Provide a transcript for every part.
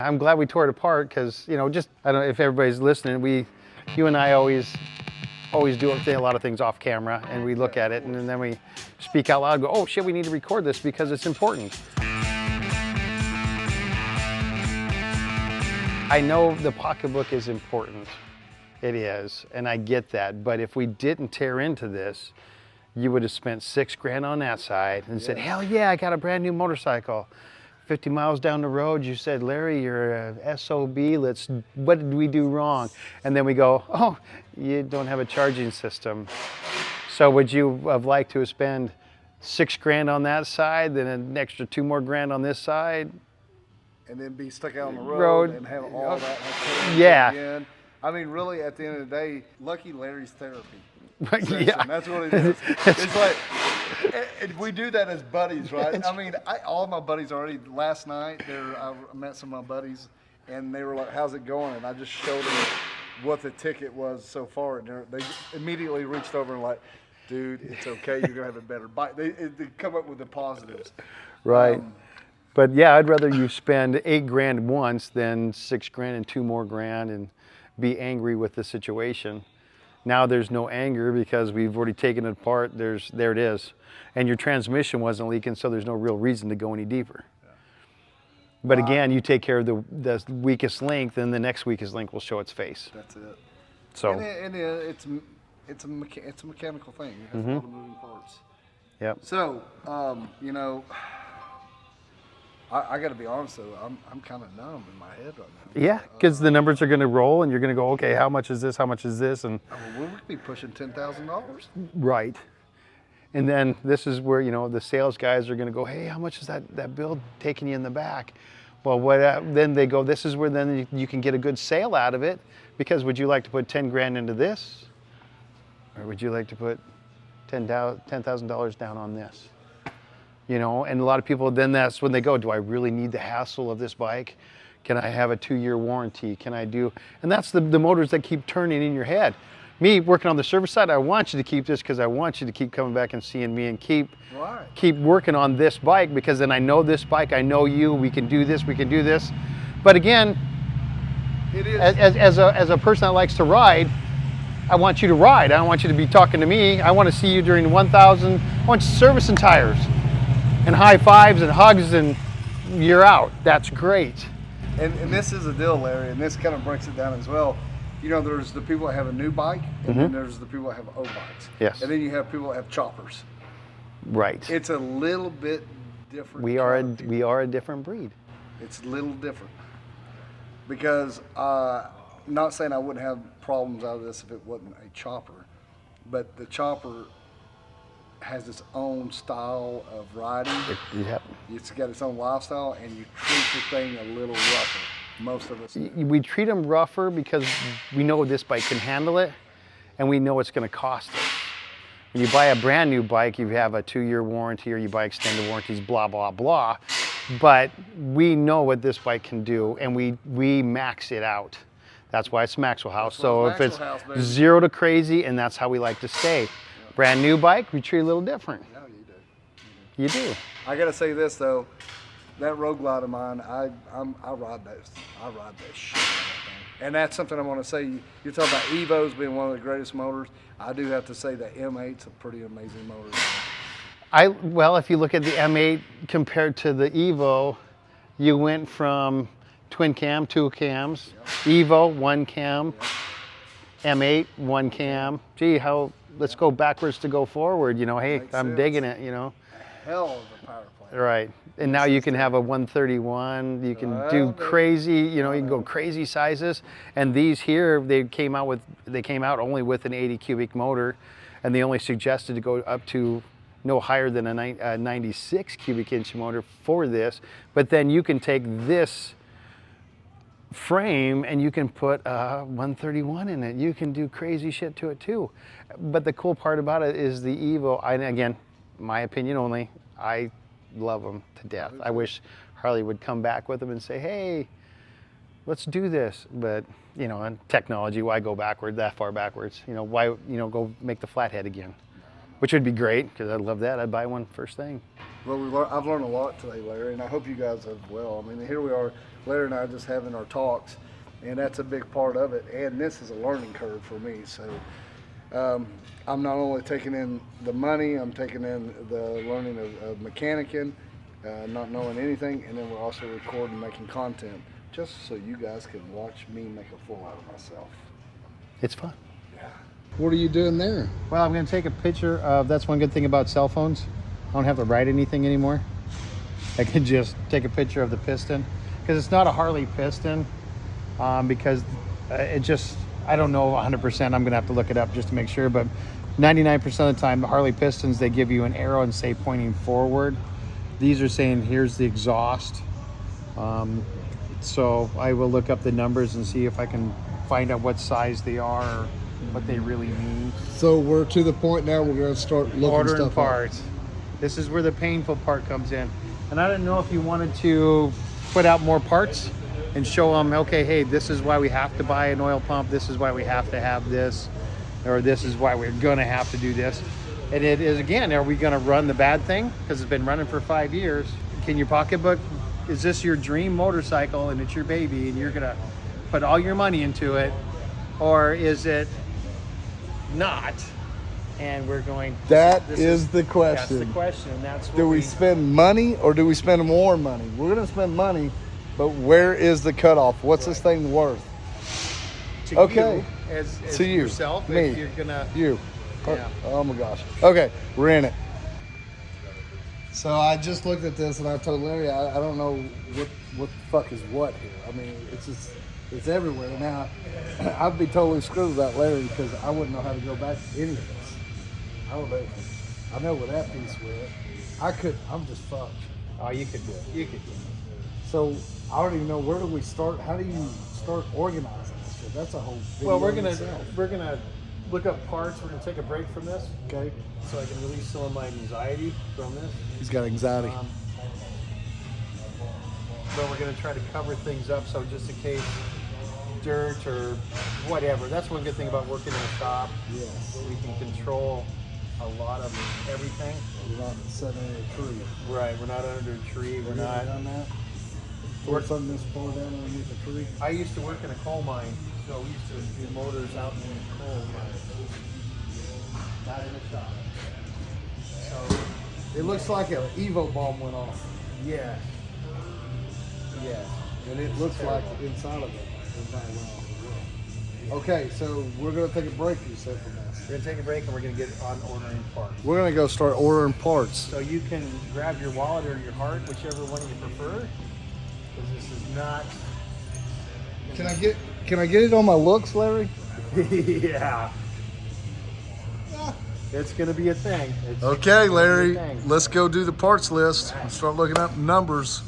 I'm glad we tore it apart because, you know, just, I don't know if everybody's listening, you and I always do a lot of things off camera, and we look at it and then we speak out loud, go, oh shit, we need to record this because it's important. I know the pocketbook is important. It is, and I get that. But if we didn't tear into this, you would have spent $6 grand on that side and said, hell yeah, I got a brand new motorcycle. 50 miles down the road, you said, Larry, you're a SOB, what did we do wrong? And then we go, oh, you don't have a charging system. So would you have liked to have spent $6 grand on that side, then an extra $2 more grand on this side? And then be stuck out on the road and have all that. Yeah. Again. I mean, really, at the end of the day, lucky Larry's therapy. Yeah. That's what it is. It's like, we do that as buddies, right? I mean, all my buddies already, last night, I met some of my buddies, and they were like, how's it going? And I just showed them what the ticket was so far, and they immediately reached over and like, dude, it's okay, you're going to have a better bike. They come up with the positives. Right. But yeah, I'd rather you spend $8 grand once than $6 grand and $2 more grand and be angry with the situation. Now there's no anger because we've already taken it apart. There it is. And your transmission wasn't leaking, so there's no real reason to go any deeper. Yeah. But again, you take care of the weakest link, then the next weakest link will show its face. That's it. So and it's a mechanical thing. It has a lot of moving parts. Yep. So, you know, I got to be honest though, I'm kind of numb in my head right now. Yeah, because the numbers are going to roll, and you're going to go, okay, how much is this? How much is this? And we would be pushing $10,000. Right. And then this is where, you know, the sales guys are going to go, hey, how much is that bill taking you in the back? Well, then they go, this is where then you can get a good sale out of it, because would you like to put 10 grand into this? Or would you like to put $10,000 down on this? You know, and a lot of people, then that's when they go, do I really need the hassle of this bike? Can I have a 2-year warranty? Can I do, and that's the motors that keep turning in your head. Me working on the service side, I want you to keep this because I want you to keep coming back and seeing me and keep working on this bike, because then I know this bike, I know you, we can do this, we can do this. But again, it is. As a person that likes to ride, I want you to ride. I don't want you to be talking to me. I want to see you during 1,000, I want you servicing tires and high fives and hugs, and you're out. That's great. And this is a deal, Larry, and this kind of breaks it down as well. You know, there's the people that have a new bike, and then there's the people that have old bikes. Yes. And then you have people that have choppers. Right. It's a little bit different. We are a different breed. It's a little different. Because, not saying I wouldn't have problems out of this if it wasn't a chopper, but the chopper has its own style of riding. Yep. It's got its own lifestyle, and you treat the thing a little rougher. Most of us. We treat them rougher because we know this bike can handle it, and we know it's going to cost us. When you buy a brand new bike, you have a 2-year warranty, or you buy extended warranties, blah, blah, blah. But we know what this bike can do, and we max it out. That's why it's Maxwell House. So if it's 0 to crazy, and that's how we like to stay. Yep. Brand new bike, we treat a little different. No, you do. You do. I got to say this though. That Road Glide of mine, I ride that shit out of that thing. And that's something I want to say. You're talking about Evos being one of the greatest motors. I do have to say that M8's a pretty amazing motor. Well, if you look at the M8 compared to the Evo, you went from twin cam, 2 cams, Evo, 1 cam, M8, 1 cam. Gee, let's go backwards to go forward, you know, hey, I'm digging it, you know. Hell of a power plant. Right. And now you can have a 131, you can do crazy, you know, you can go crazy sizes. And these here, they came out only with an 80 cubic motor, and they only suggested to go up to no higher than a 96 cubic inch motor for this. But then you can take this frame and you can put a 131 in it. You can do crazy shit to it too. But the cool part about it is the Evo, and again, my opinion only, I love them to death. I wish Harley would come back with them and say, hey, let's do this. But, you know, in technology, why go backward, that far backwards? You know, why, you know, go make the flathead again? which would be great because I'd love that. I'd buy one first thing. Well, I've learned a lot today, Larry, and I hope you guys have well. I mean, here we are, Larry and I just having our talks, and that's a big part of it. And this is a learning curve for me. So I'm not only taking in the money, I'm taking in the learning of mechanicking, not knowing anything, and then we're also recording, making content, just so you guys can watch me make a fool out of myself. It's fun. What are you doing there? Well, I'm going to take a picture of, that's one good thing about cell phones. I don't have to write anything anymore. I can just take a picture of the piston because it's not a Harley piston because it just, I don't know 100%. I'm going to have to look it up just to make sure, but 99% of the time, the Harley pistons, they give you an arrow and say pointing forward. These are saying here's the exhaust. So I will look up the numbers and see if I can find out what size they are or what they really mean. So we're to the point now we're going to start looking Ordering stuff parts. This is where the painful part comes in. And I didn't know if you wanted to put out more parts and show them, okay, hey, this is why we have to buy an oil pump. This is why we have to have this, or this is why we're going to have to do this. And it is, again, are we going to run the bad thing? Because it's been running for 5 years. Can your pocketbook, is this your dream motorcycle and it's your baby and you're going to put all your money into it? Or is it not? And we're going, That is the question. That's the question. And that's what Do we spend money or do we spend more money? We're going to spend money, but where is the cutoff? What's this thing worth? to Okay. you, as To you, yourself, me, if you're gonna You. Yeah. Oh my gosh. Okay, we're in it. So I just looked at this and I told Larry, I don't know what the fuck is what here. I mean, it's everywhere. Now, I'd be totally screwed without Larry because I wouldn't know how to go back to any of this. I know where that piece went. I'm just fucked. Oh, you could do it. You could do it. So I don't even know, where do we start? How do you start organizing this shit? That's a whole video Well, we're in gonna itself. look up parts. We're gonna take a break from this, Okay. so I can release some of my anxiety from this. He's got anxiety. But we're gonna try to cover things up, so just in case dirt or whatever. That's one good thing about working in a shop. Yes. We can control a lot of everything. You're not sitting in a tree. Right. We're not under a tree. We're You ever not. done that? Pour something this far down underneath a tree? I used to work in a coal mine, so we used to do motors out in the coal mine. Not in a shop. So, It looks like an Evo bomb went off. yeah. Yeah. And it looks like inside of it. Okay, so we're going to take a break, you said, from this. We're going to take a break and we're going to get on ordering parts. We're going to go start ordering parts. So you can grab your wallet or your heart, whichever one you prefer. Because this is not... Can I get it on my looks, Larry? Yeah. It's going to be a thing. Okay, Larry, It's gonna be a thing. let's go do the parts list and start looking up numbers,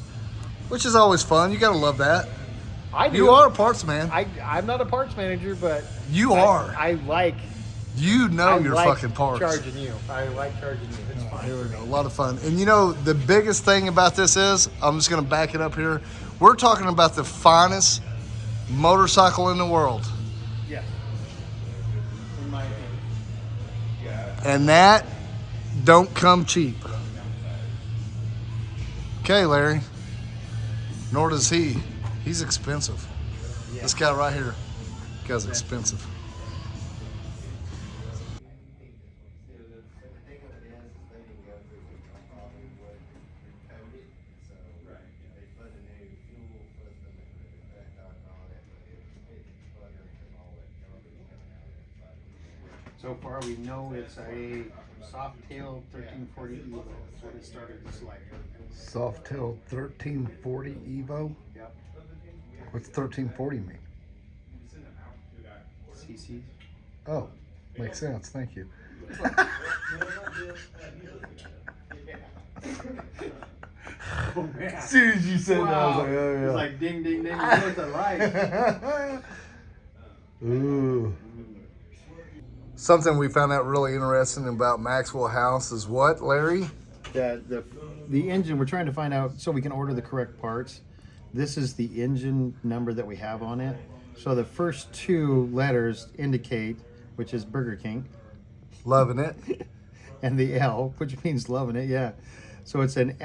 which is always fun. You got to love that. I do. You are a parts man. I'm not a parts manager, but... You are. I like... You know I your like fucking parts. charging you. I like charging you. It's fine. Here we go. A lot of fun. And you know, the biggest thing about this is, I'm just going to back it up here. We're talking about the finest motorcycle in the world. Yeah. In my opinion. And that don't come cheap. Okay, Larry. Nor does he. He's expensive. Yeah. This guy right here, guy's expensive. So far, we know it's a soft-tail 1340 Evo. That's what it started this like. Softail 1340 Evo. Yep. What's 1340 mean? CC. Oh, makes sense. Thank you. Oh man. As soon as you said that, I was like, oh yeah. It's like ding, ding, ding. What's it like? Ooh. Something we found out really interesting about Maxwell House is what, Larry? The engine, we're trying to find out so we can order the correct parts. This is the engine number that we have on it. So the first two letters indicate, which is Burger King. Loving it. and the L, which means loving it, yeah. So it's an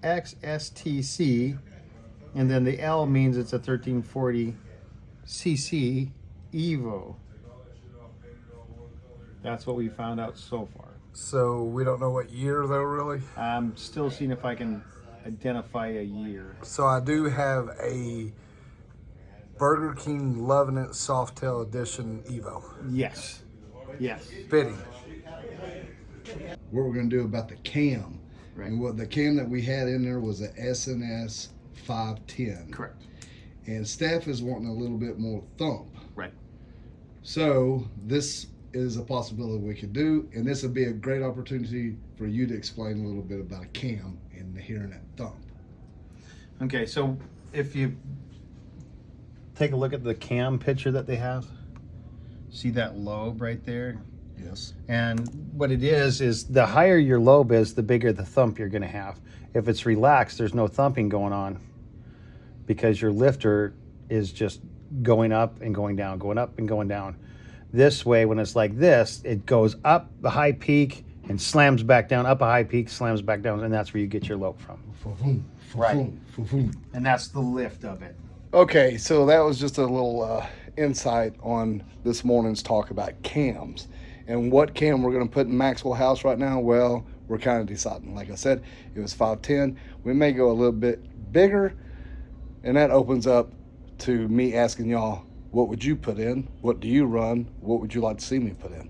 FXSTC, and then the L means it's a 1340 cc Evo. That's what we found out so far. So we don't know what year though, really. I'm still seeing if I can identify a year. So I do have a Burger King Lovin' It Softail Edition Evo. Yes. Yes. Fitting. What we're going to do about the cam. Right. And what the cam that we had in there was a SNS 510. Correct. And staff is wanting a little bit more thump. Right. So this is a possibility we could do, and this would be a great opportunity for you to explain a little bit about a cam and hearing that thump. Okay, so if you take a look at the cam picture that they have, see that lobe right there? Yes. And what it is the higher your lobe is, the bigger the thump you're going to have. If it's relaxed, there's no thumping going on because your lifter is just going up and going down, going up and going down. This way, when it's like this, it goes up a high peak and slams back down, up a high peak, slams back down, and that's where you get your lobe from. Right. And that's the lift of it. Okay, so that was just a little insight on this morning's talk about cams. And what cam we're going to put in Maxwell House right now, well, we're kind of deciding. Like I said, it was 510. We may go a little bit bigger, and that opens up to me asking y'all, what would you put in? What do you run? What would you like to see me put in?